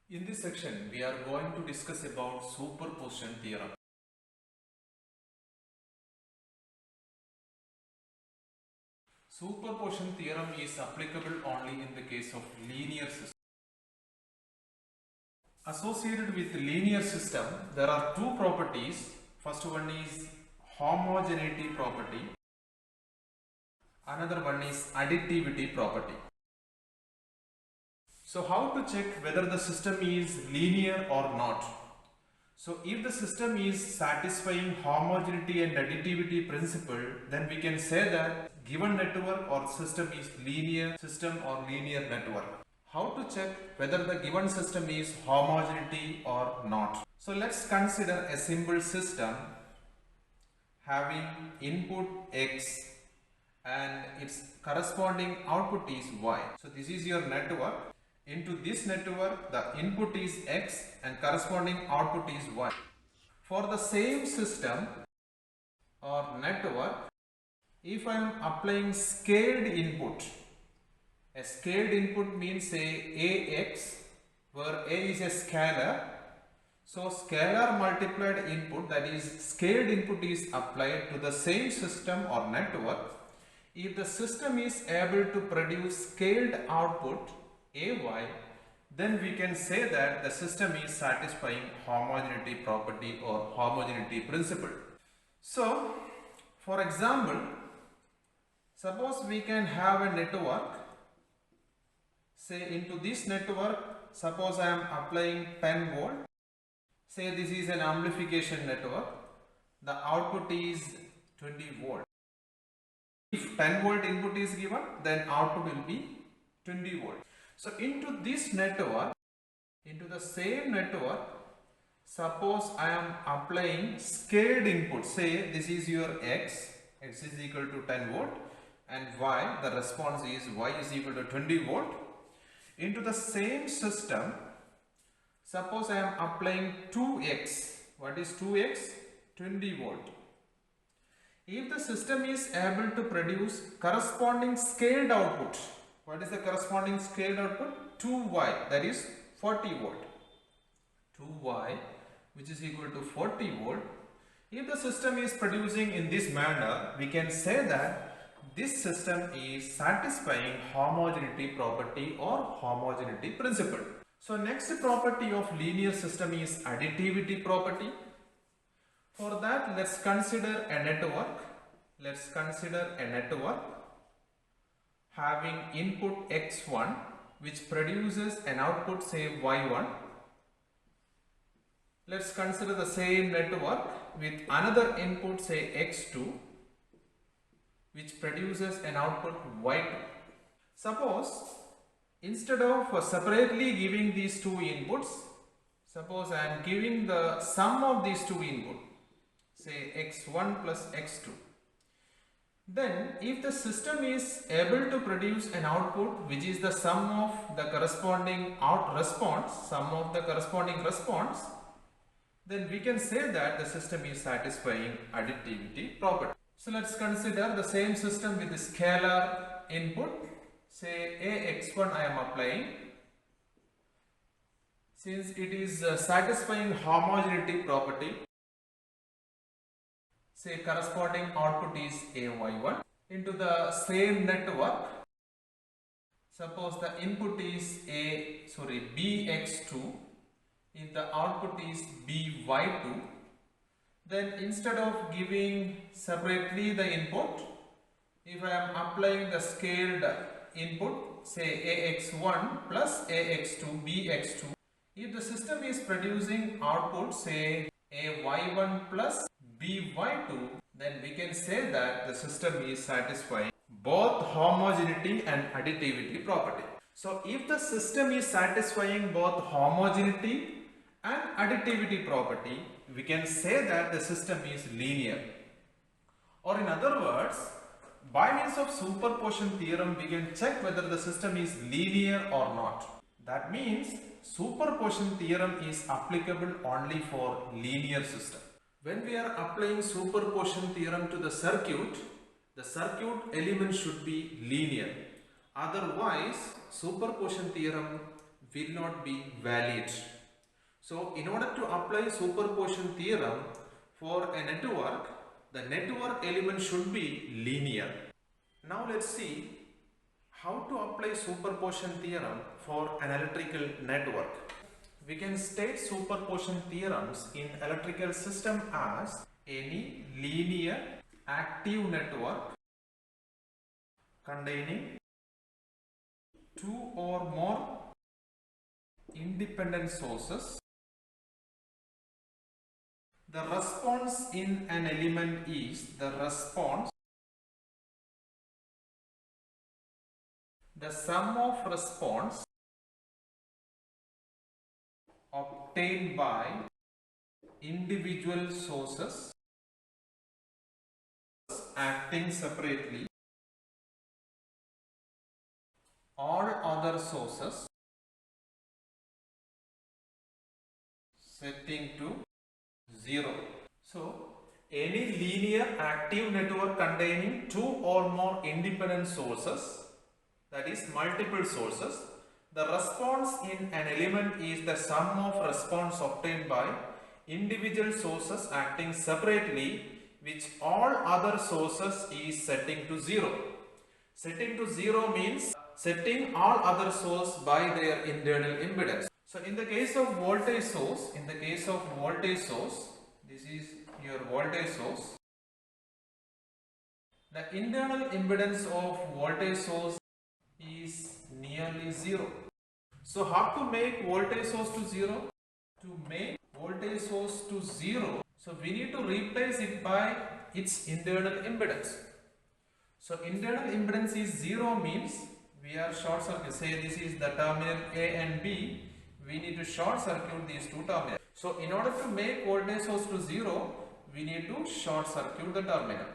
In this section, we are going to discuss about superposition theorem. Superposition theorem is applicable only in the case of linear system. Associated with linear system, there are two properties. First one is homogeneity property. Another one is additivity property. So how to check whether the system is linear or not? So if the system is satisfying homogeneity and additivity principle, then we can say that given network or system is linear system or linear network. How to check whether the given system is homogeneity or not? So let's consider a simple system having input x and its corresponding output is y. So this is your network. Into this network, the input is x and corresponding output is y. For the same system or network, if I am applying scaled input, a scaled input means say ax, where a is a scalar. So scalar multiplied input, that is scaled input, is applied to the same system or network. If the system is able to produce scaled output ay, then we can say that the system is satisfying homogeneity property or homogeneity principle. So, for example, suppose we can have a network. Say into this network, suppose I am applying 10 volt. Say this is an amplification network. The output is 20 volt. If 10 volt input is given, then output will be 20 volt. So into this network, into the same network, suppose I am applying scaled input. Say this is your x is equal to 10 volt, and y, the response is y is equal to 20 volt. Into the same system, suppose I am applying 2x. What is 2x? 20 volt. If the system is able to produce corresponding scaled output, what is the corresponding scaled output? 2y, that is 40 volt. 2y, which is equal to 40 volt. If the system is producing in this manner, we can say that this system is satisfying homogeneity property or homogeneity principle. So next property of linear system is additivity property. For that, let's consider a network. Let's consider a network having input x1 which produces an output, say y1. Let's consider the same network with another input, say x2, which produces an output y2. Suppose instead of separately giving these two inputs, suppose I am giving the sum of these two inputs, say x1 plus x2. Then if the system is able to produce an output which is the sum of the corresponding response, then we can say that the system is satisfying additivity property. So let's consider the same system with the scalar input. Say ax1 I am applying. Since it is satisfying homogeneity property, say corresponding output is ay1. Into the same network, suppose the input is bx2, if the output is by2, then instead of giving separately the input, if I am applying the scaled input, say ax1 plus ax2 bx2, if the system is producing output, say ay1 plus by2, then we can say that the system is satisfying both homogeneity and additivity property. So if the system is satisfying both homogeneity and additivity property, we can say that the system is linear. Or in other words, by means of superposition theorem, we can check whether the system is linear or not. That means superposition theorem is applicable only for linear system. When we are applying superposition theorem to the circuit element should be linear. Otherwise, superposition theorem will not be valid. So in order to apply superposition theorem for a network, the network element should be linear. Now let's see how to apply superposition theorem for an electrical network. We can state superposition theorems in electrical system as any linear active network containing two or more independent sources. The response in an element is the response, the sum of response obtained by individual sources acting separately, all other sources setting to 0. So, any linear active network containing two or more independent sources, that is multiple sources, the response in an element is the sum of response obtained by individual sources acting separately, which all other sources is setting to 0. Setting to 0 means setting all other source by their internal impedance. So in the case of voltage source, this is your voltage source. The internal impedance of voltage source is nearly 0. So how to make voltage source to 0? To make voltage source to 0, so we need to replace it by its internal impedance. So internal impedance is 0 means we are short circuit. Say this is the terminal A and B. We need to short circuit these two terminals. So in order to make voltage source to 0, we need to short circuit the terminal.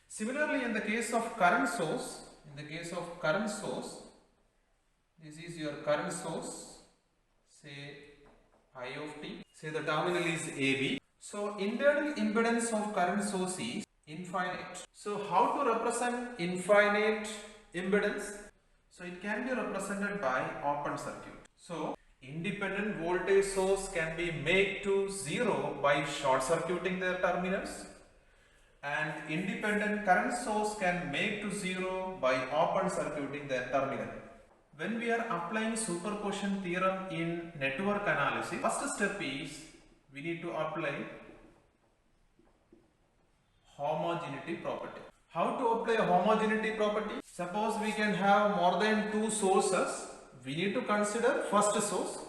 Similarly, in the case of current source, this is your current source, say I of t, say the terminal is AB. So internal impedance of current source is infinite. So how to represent infinite impedance? So it can be represented by open circuit. So independent voltage source can be made to 0 by short circuiting their terminals, and independent current source can make to 0 by open circuiting their terminal. When we are applying superposition theorem in network analysis, first step is we need to apply homogeneity property. How to apply homogeneity property? Suppose we can have more than two sources. We need to consider first source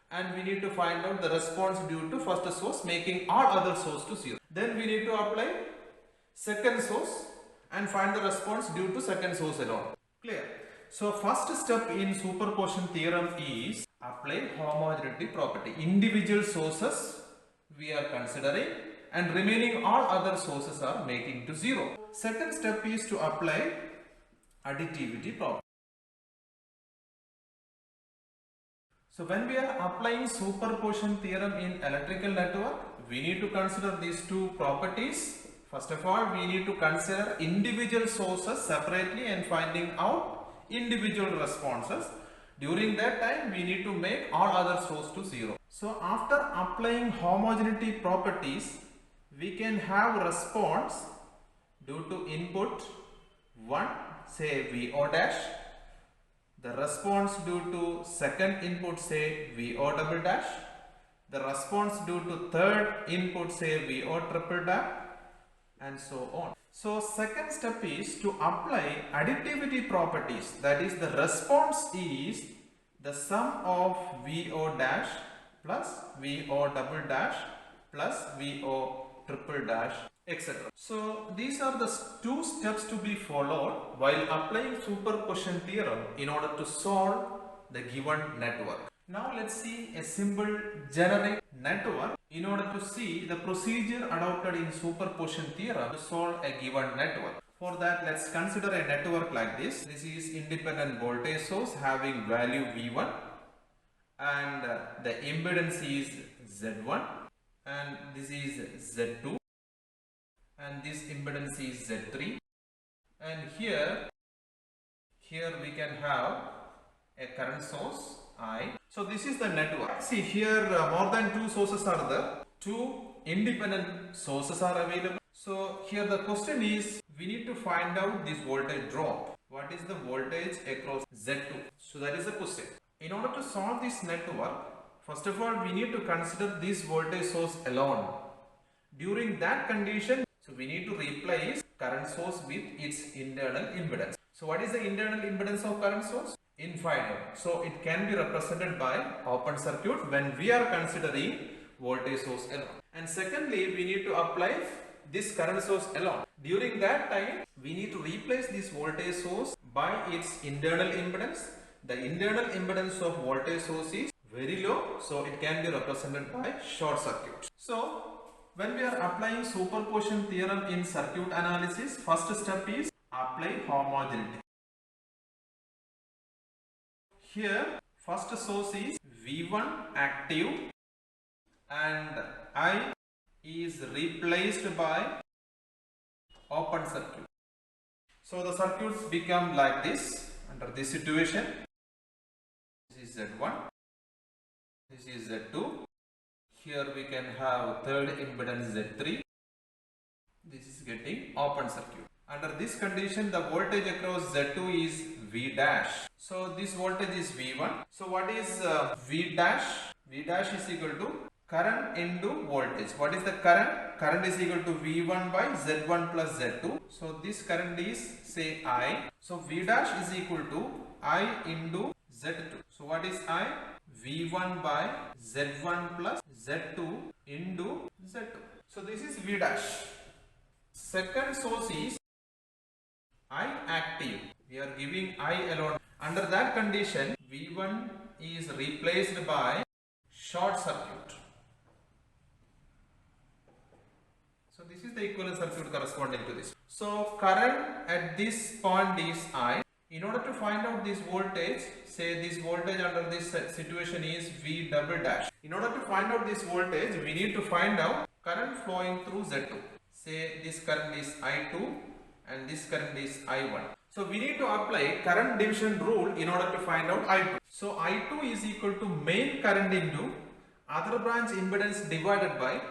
and we need to find out the response due to first source, making all other source to 0. Then we need to apply second source and find the response due to second source alone. Clear? So first step in superposition theorem is apply homogeneity property. Individual sources we are considering and remaining all other sources are making to 0. Second step is to apply additivity property. So when we are applying superposition theorem in electrical network, we need to consider these two properties. First of all, we need to consider individual sources separately and finding out individual responses. During that time, we need to make all other source to 0. So after applying homogeneity properties, we can have response due to input 1, say VO dash. The response due to second input, say VO double dash. The response due to third input, say VO triple dash, and so on. So second step is to apply additivity properties. That is, the response is the sum of VO dash plus VO double dash plus VO triple dash, etc. So these are the two steps to be followed while applying superposition theorem in order to solve the given network. Now let's see a simple generic network in order to see the procedure adopted in superposition theorem to solve a given network. For that, let's consider a network like this. This is independent voltage source having value V1 and the impedance is Z1 and this is Z2 and this impedance is Z3, and here we can have a current source I. So this is the network. See here, more than two sources are there. Two independent sources are available. So here the question is, we need to find out this voltage drop. What is the voltage across Z2? So that is the question. In order to solve this network, first of all, we need to consider this voltage source alone. During that condition, so we need to replace current source with its internal impedance. So what is the internal impedance of current source? Infinite. So it can be represented by open circuit when we are considering voltage source alone. And secondly, we need to apply this current source alone. During that time, we need to replace this voltage source by its internal impedance. The internal impedance of voltage source is very low, so it can be represented by short circuit. So when we are applying superposition theorem in circuit analysis, first step is apply homogeneity. Here first source is V1 active and I is replaced by open circuit. So the circuits become like this under this situation. This is Z1, this is Z2. Here we can have third impedance Z3. This is getting open circuit. Under this condition, the voltage across Z2 is V dash. So this voltage is V1. So what is V dash? V dash is equal to current into voltage. What is the current? Current is equal to V1 by Z1 plus Z2. So this current is, say, I. So V dash is equal to I into Z2. So what is I? V1 by Z1 plus Z2 into Z2. So this is V dash. Second source is I active. We are giving I alone. Under that condition, V1 is replaced by short circuit. So this is the equivalent circuit corresponding to this. So current at this point is I. In order to find out this voltage, say this voltage under this situation is V double dash. In order to find out this voltage, we need to find out current flowing through Z2. Say this current is I2 and this current is I1. So we need to apply current division rule in order to find out I2. So I2 is equal to main current into other branch impedance divided by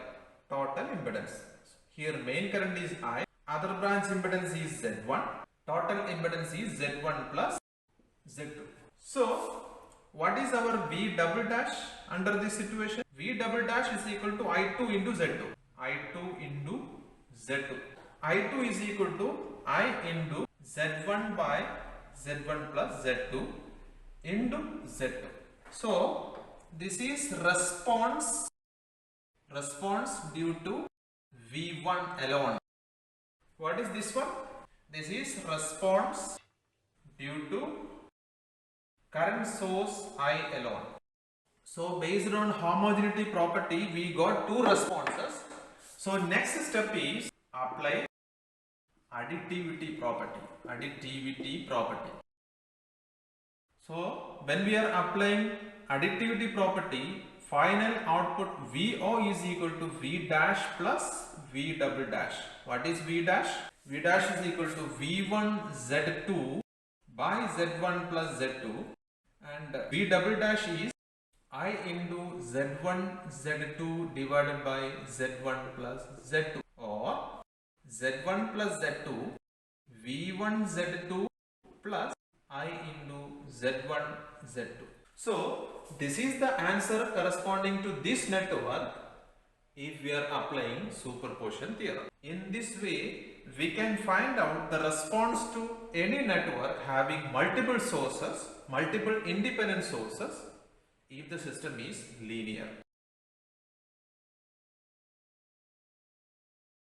total impedance. Here main current is I, other branch impedance is Z1, total impedance is Z1 plus Z2. So what is our V double dash under this situation? V double dash is equal to I2 into Z2. I2 into Z2. I2 is equal to I into Z1 by Z1 plus Z2 into Z2. So this is response due to V1 alone. What is this one? This is response due to current source I alone. So based on homogeneity property, we got two responses. So next step is apply additivity property. So when we are applying additivity property, final output VO is equal to V dash plus V double dash. What is V dash? V dash is equal to V1 Z2 by Z1 plus Z2, and V double dash is I into Z1 Z2 divided by Z1 plus Z2, or Z1 plus Z2 V1 Z2 plus I into Z1 Z2. So this is the answer corresponding to this network if we are applying superposition theorem. In this way, we can find out the response to any network having multiple sources, multiple independent sources, if the system is linear.